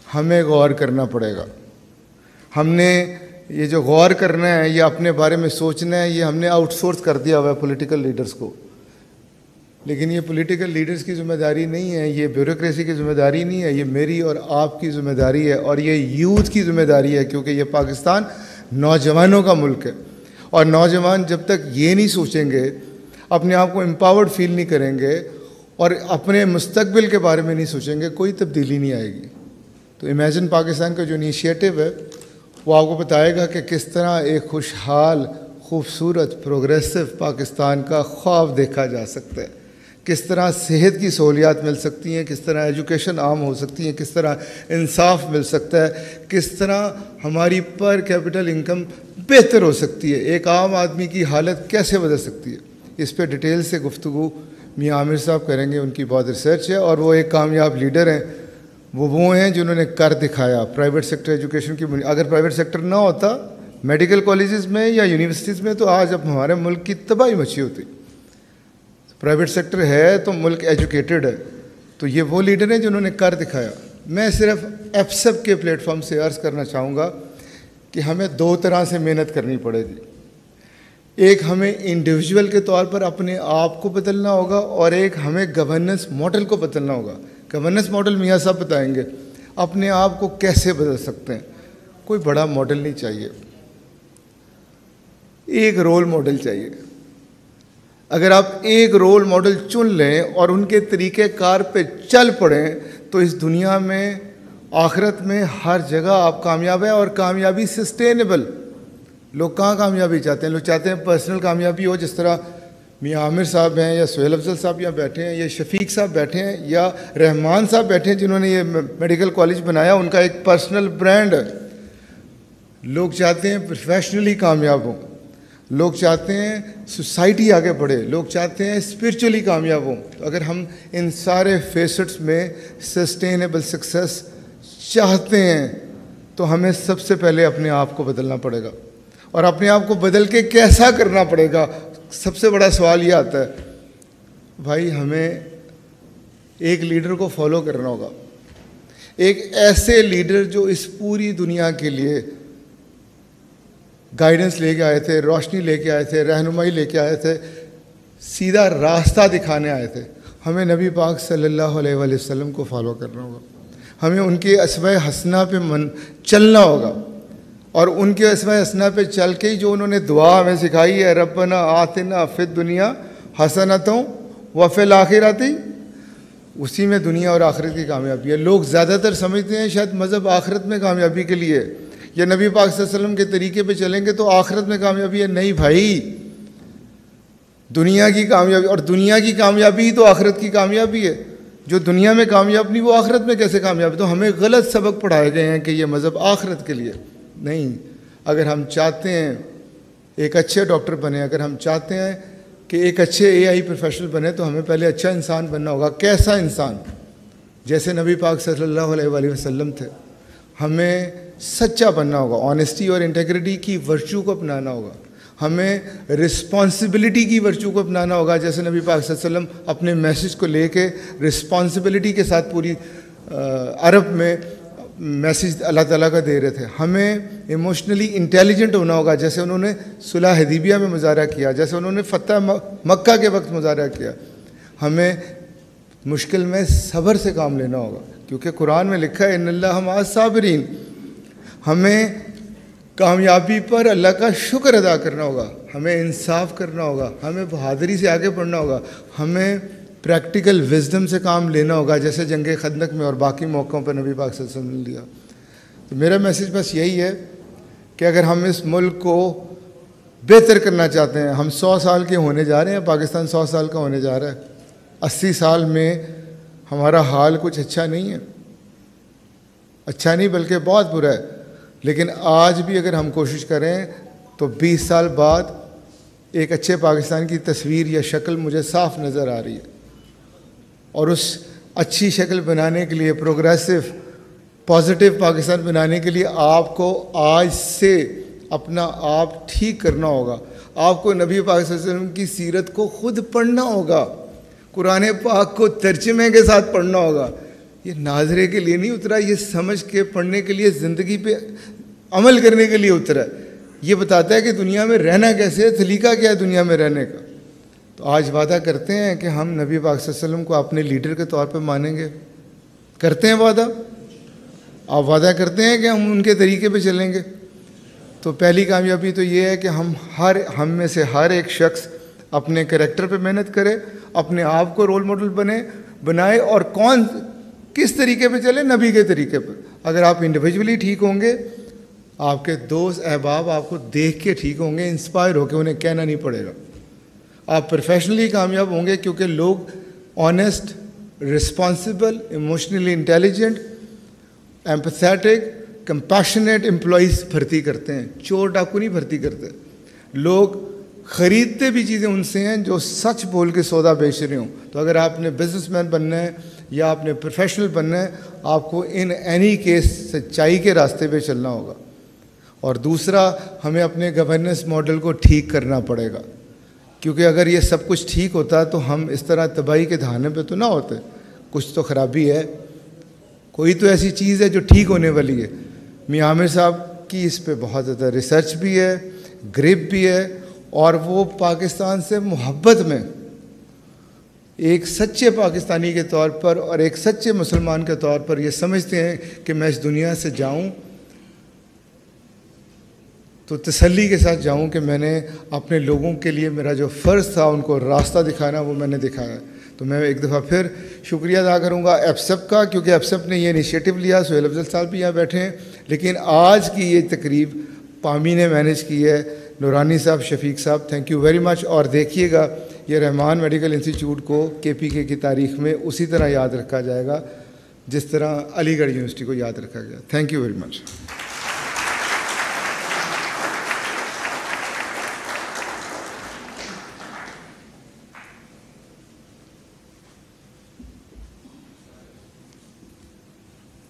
ہمیں غور کرنا پڑے گا. ہم نے یہ جو غور کرنا ہے، یہ اپنے بارے میں سوچنا ہے، یہ ہم نے آؤٹ سورس کر دیا ہوا ہے پولیٹیکل لیڈرز کو. لیکن یہ پولیٹیکل لیڈرز کی ذمہ داری نہیں ہے، یہ بیوروکریسی کی ذمہ داری نہیں ہے، یہ میری اور آپ کی ذمہ داری ہے، اور یہ یوتھ کی ذمہ داری ہے، کیونکہ یہ پاکستان نوجوانوں کا ملک ہے. اور نوجوان جب تک یہ نہیں سوچیں گے، اپنے آپ کو امپاورڈ فیل نہیں کریں گے اور اپنے مستقبل کے بارے میں نہیں سوچیں گے، کوئی تبدیلی نہیں آئے گی. تو امیجن پاکستان کا جو انیشیٹو ہے وہ آپ کو بتائے گا کہ کس طرح ایک خوشحال، خوبصورت، پروگریسو پاکستان کا خواب دیکھا جا سکتا ہے. کس طرح صحت کی سہولیات مل سکتی ہیں، کس طرح ایجوکیشن عام ہو سکتی ہے، کس طرح انصاف مل سکتا ہے، کس طرح ہماری پر کیپٹل انکم بہتر ہو سکتی ہے، ایک عام آدمی کی حالت کیسے بدل سکتی ہے. اس پہ ڈیٹیل سے گفتگو میاں عامر صاحب کریں گے. ان کی بہت ریسرچ ہے اور وہ ایک کامیاب لیڈر ہیں. وہ ہیں جنہوں نے کر دکھایا پرائیویٹ سیکٹر ایجوکیشن کی. اگر پرائیویٹ سیکٹر نہ ہوتا میڈیکل کالجز میں یا یونیورسٹیز میں، تو آج اب ہمارے ملک کی تباہی مچی ہوتی. پرائیویٹ سیکٹر ہے تو ملک ایجوکیٹڈ ہے. تو یہ وہ لیڈر ہیں جنہوں نے کر دکھایا. میں صرف ایپسب کے پلیٹ فارم سے عرض کرنا چاہوں گا کہ ہمیں دو طرح سے محنت کرنی پڑے گی. ایک ہمیں انڈیویجول کے طور پر اپنے آپ کو بدلنا ہوگا، اور ایک ہمیں گورننس ماڈل کو بدلنا ہوگا. گورننس ماڈل میاں صاحب بتائیں گے اپنے آپ کو کیسے بدل سکتے ہیں. کوئی بڑا ماڈل نہیں چاہیے، ایک رول ماڈل چاہیے. اگر آپ ایک رول ماڈل چن لیں اور ان کے طریقہ کار پہ چل پڑیں تو اس دنیا میں، آخرت میں، ہر جگہ آپ کامیاب ہیں، اور کامیابی سسٹینیبل. لوگ کہاں کامیابی چاہتے ہیں؟ لوگ چاہتے ہیں پرسنل کامیابی ہو، جس طرح میاں عامر صاحب ہیں، یا سہیل افضل صاحب یہاں بیٹھے ہیں، یا شفیق صاحب بیٹھے ہیں، یا رحمان صاحب بیٹھے ہیں جنہوں نے یہ میڈیکل کالج بنایا. ان کا ایک پرسنل برانڈ ہے. لوگ چاہتے ہیں پروفیشنلی کامیاب ہوں، لوگ چاہتے ہیں سوسائٹی آگے بڑھے، لوگ چاہتے ہیں اسپرچولی کامیاب ہوں. تو اگر ہم ان سارے فیسٹس میں سسٹینیبل سکسیس چاہتے ہیں تو ہمیں سب سے پہلے اپنے آپ کو بدلنا پڑے گا. اور اپنے آپ کو بدل کے کیسا کرنا پڑے گا؟ سب سے بڑا سوال یہ آتا ہے، بھائی ہمیں ایک لیڈر کو فالو کرنا ہوگا. ایک ایسے لیڈر جو اس پوری دنیا کے لیے گائیڈنس لے کے آئے تھے، روشنی لے کے آئے تھے، رہنمائی لے کے آئے تھے، سیدھا راستہ دکھانے آئے تھے. ہمیں نبی پاک صلی اللہ علیہ وآلہ وسلم کو فالو کرنا ہوگا. ہمیں ان کے اسوہ حسنہ پہ چلنا ہوگا، اور ان کے اسوہ حسنہ پہ چل کے ہی جو انہوں نے دعا ہمیں سکھائی ہے، ربنا آتنا فی الدنیا حسنۃ وفی الآخرۃ، اسی میں دنیا اور آخرت کی کامیابی ہے. لوگ زیادہ تر سمجھتے ہیں شاید مذہب آخرت میں کامیابی کے لیے، یا نبی پاک صلی اللہ علیہ وسلم کے طریقے پہ چلیں گے تو آخرت میں کامیابی ہے. نہیں بھائی، دنیا کی کامیابی، اور دنیا کی کامیابی ہی تو آخرت کی کامیابی ہے. جو دنیا میں کامیاب نہیں وہ آخرت میں کیسے کامیاب ہے؟ تو ہمیں غلط سبق پڑھائے گئے ہیں کہ یہ مذہب آخرت کے لیے نہیں. اگر ہم چاہتے ہیں ایک اچھے ڈاکٹر بنے، اگر ہم چاہتے ہیں کہ ایک اچھے AI پروفیشنل بنے، تو ہمیں پہلے اچھا انسان بننا ہوگا. کیسا انسان؟ جیسے نبی پاک صلی اللہ علیہ وآلہ وسلم تھے. ہمیں سچا بننا ہوگا، آنیسٹی اور انٹیگریٹی کی ورچو کو اپنانا ہوگا. ہمیں رسپانسبلٹی کی ورچو کو اپنانا ہوگا، جیسے نبی پاک صلی اللہ علیہ وسلم اپنے میسیج کو لے کے رسپانسبلٹی کے ساتھ پوری عرب میں میسیج اللہ تعالیٰ کا دے رہے تھے. ہمیں ایموشنلی انٹیلیجنٹ ہونا ہوگا، جیسے انہوں نے صلح حدیبیہ میں مظاہرہ کیا، جیسے انہوں نے فتح مکہ کے وقت مظاہرہ کیا. ہمیں مشکل میں صبر سے کام لینا ہوگا، کیونکہ قرآن میں لکھا ہے ان اللہ مع الصابرین. ہمیں کامیابی پر اللہ کا شکر ادا کرنا ہوگا، ہمیں انصاف کرنا ہوگا، ہمیں بہادری سے آگے بڑھنا ہوگا، ہمیں پریکٹیکل وزڈم سے کام لینا ہوگا، جیسے جنگ خندق میں اور باقی موقعوں پر نبی پاک صلی اللہ علیہ وسلم نے لیا. تو میرا میسیج بس یہی ہے کہ اگر ہم اس ملک کو بہتر کرنا چاہتے ہیں، ہم 100 سال کے ہونے جا رہے ہیں، پاکستان 100 سال کا ہونے جا رہا ہے. 80 سال میں ہمارا حال کچھ اچھا نہیں ہے، اچھا نہیں بلکہ بہت برا ہے. لیکن آج بھی اگر ہم کوشش کریں تو 20 سال بعد ایک اچھے پاکستان کی تصویر یا شکل مجھے صاف نظر آ رہی ہے. اور اس اچھی شکل بنانے کے لیے، پروگریسو پازیٹیو پاکستان بنانے کے لیے آپ کو آج سے اپنا آپ ٹھیک کرنا ہوگا. آپ کو نبی پاک صلی اللہ علیہ وسلم کی سیرت کو خود پڑھنا ہوگا، قرآن پاک کو ترجمے کے ساتھ پڑھنا ہوگا. یہ ناظرے کے لیے نہیں اترا, یہ سمجھ کے پڑھنے کے لیے, زندگی پہ عمل کرنے کے لیے اترا. یہ بتاتا ہے کہ دنیا میں رہنا کیسے ہے, طریقہ کیا ہے دنیا میں رہنے کا. تو آج وعدہ کرتے ہیں کہ ہم نبی پاک صلی اللہ علیہ وسلم کو اپنے لیڈر کے طور پہ مانیں گے. کرتے ہیں وعدہ؟ آپ وعدہ کرتے ہیں کہ ہم ان کے طریقے پہ چلیں گے. تو پہلی کامیابی تو یہ ہے کہ ہم میں سے ہر ایک شخص اپنے کریکٹر پہ محنت کرے, اپنے آپ کو رول ماڈل بنائے, اور کس طریقے پہ چلے؟ نبی کے طریقے پہ. اگر آپ انڈیویجولی ٹھیک ہوں گے, آپ کے دوست احباب آپ کو دیکھ کے ٹھیک ہوں گے, انسپائر ہو کے, انہیں کہنا نہیں پڑے گا. آپ پروفیشنلی کامیاب ہوں گے کیونکہ لوگ honest, responsible, emotionally intelligent, empathetic, compassionate employees بھرتی کرتے ہیں. چور ڈاکو نہیں بھرتی کرتے. لوگ خریدتے بھی چیزیں ان سے ہیں جو سچ بول کے سودا بیچ رہے ہوں. تو اگر آپ نے بزنس مین بننا ہے یا آپ نے پروفیشنل بننا ہے, آپ کو ان اینی کیس سچائی کے راستے پہ چلنا ہوگا. اور دوسرا, ہمیں اپنے گورننس ماڈل کو ٹھیک کرنا پڑے گا, کیونکہ اگر یہ سب کچھ ٹھیک ہوتا تو ہم اس طرح تباہی کے دہانے پہ تو نہ ہوتے. کچھ تو خرابی ہے, کوئی تو ایسی چیز ہے جو ٹھیک ہونے والی ہے. میاں عامر صاحب کی اس پہ بہت زیادہ ریسرچ بھی ہے, گرپ بھی ہے, اور وہ پاکستان سے محبت میں ایک سچے پاکستانی کے طور پر اور ایک سچے مسلمان کے طور پر یہ سمجھتے ہیں کہ میں اس دنیا سے جاؤں تو تسلی کے ساتھ جاؤں کہ میں نے اپنے لوگوں کے لیے میرا جو فرض تھا ان کو راستہ دکھانا وہ میں نے دکھایا. تو میں ایک دفعہ پھر شکریہ ادا کروں گا ایپسپ کا, کیونکہ ایپسپ نے یہ انیشیٹو لیا. سہیل افضل صاحب بھی یہاں بیٹھے ہیں, لیکن آج کی یہ تقریب پامی نے مینیج کی ہے, نورانی صاحب, شفیق صاحب, تھینک یو ویری مچ. اور دیکھیے گا یہ رحمان میڈیکل انسٹیٹیوٹ کو KPK کی تاریخ میں اسی طرح یاد رکھا جائے گا جس طرح علی گڑھ یونیورسٹی کو یاد رکھا گیا. Thank you very much.